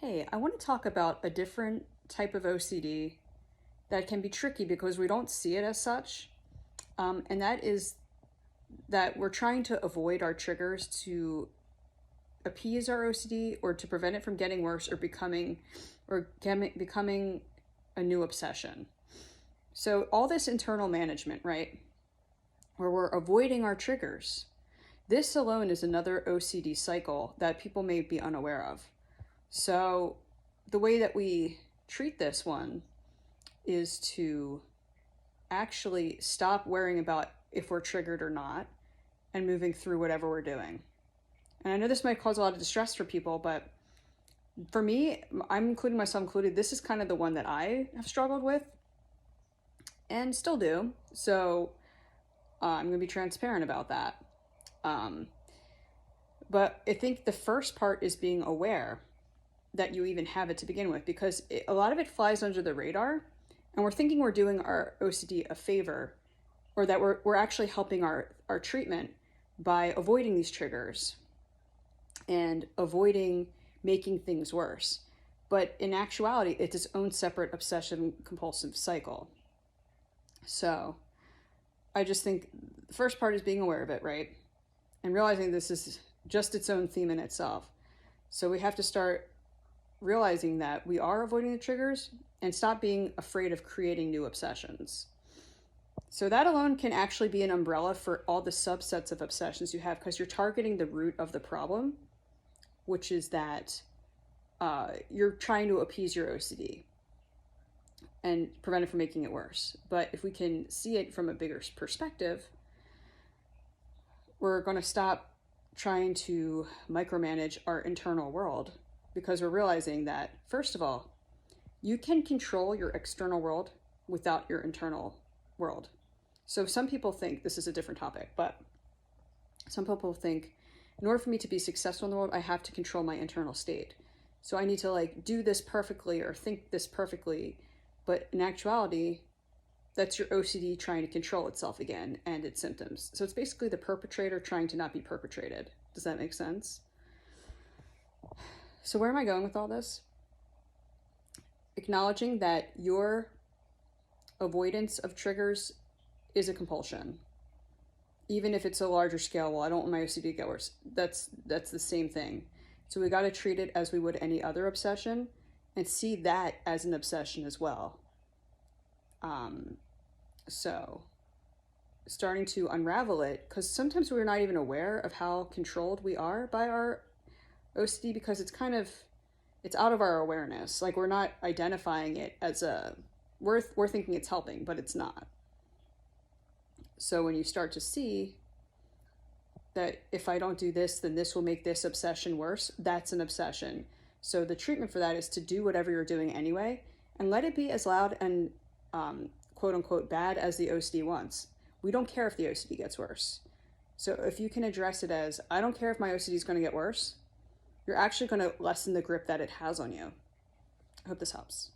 Hey, I want to talk about a different type of OCD that can be tricky because we don't see it as such. And that is that we're trying to avoid our triggers to appease our OCD or to prevent it from getting worse or becoming a new obsession. So all this internal management, right? Where we're avoiding our triggers. This alone is another OCD cycle that people may be unaware of. So the way that we treat this one is to actually stop worrying about if we're triggered or not and moving through whatever we're doing. And I know this might cause a lot of distress for people, but for me, I'm including myself included, this is kind of the one that I have struggled with and still do. So I'm going to be transparent about that. But I think the first part is being aware that you even have it to begin with, because a lot of it flies under the radar and we're thinking we're doing our OCD a favor, or that we're actually helping our treatment by avoiding these triggers and avoiding making things worse. But in actuality, it's its own separate obsessive compulsive cycle. So I just think the first part is being aware of it, right? And realizing this is just its own theme in itself. So we have to start realizing that we are avoiding the triggers and stop being afraid of creating new obsessions. So that alone can actually be an umbrella for all the subsets of obsessions you have, because you're targeting the root of the problem, which is that you're trying to appease your OCD and prevent it from making it worse. But if we can see it from a bigger perspective, we're going to stop trying to micromanage our internal world, because we're realizing that, first of all, you can control your external world without your internal world. So some people think, this is a different topic, but some people think in order for me to be successful in the world, I have to control my internal state. So I need to do this perfectly or think this perfectly. But in actuality, that's your OCD trying to control itself again and its symptoms. So it's basically the perpetrator trying to not be perpetrated. Does that make sense? So where am I going with all this? Acknowledging that your avoidance of triggers is a compulsion. Even if it's a larger scale, well, I don't want my OCD to get worse. That's the same thing. So we got to treat it as we would any other obsession and see that as an obsession as well. So starting to unravel it, because sometimes we're not even aware of how controlled we are by our OCD, because it's out of our awareness. We're not identifying it as we're thinking it's helping, but it's not. So when you start to see that if I don't do this, then this will make this obsession worse, that's an obsession. So the treatment for that is to do whatever you're doing anyway and let it be as loud and quote unquote bad as the OCD wants. We don't care if the OCD gets worse. So if you can address it as, I don't care if my OCD is going to get worse, you're actually going to lessen the grip that it has on you. I hope this helps.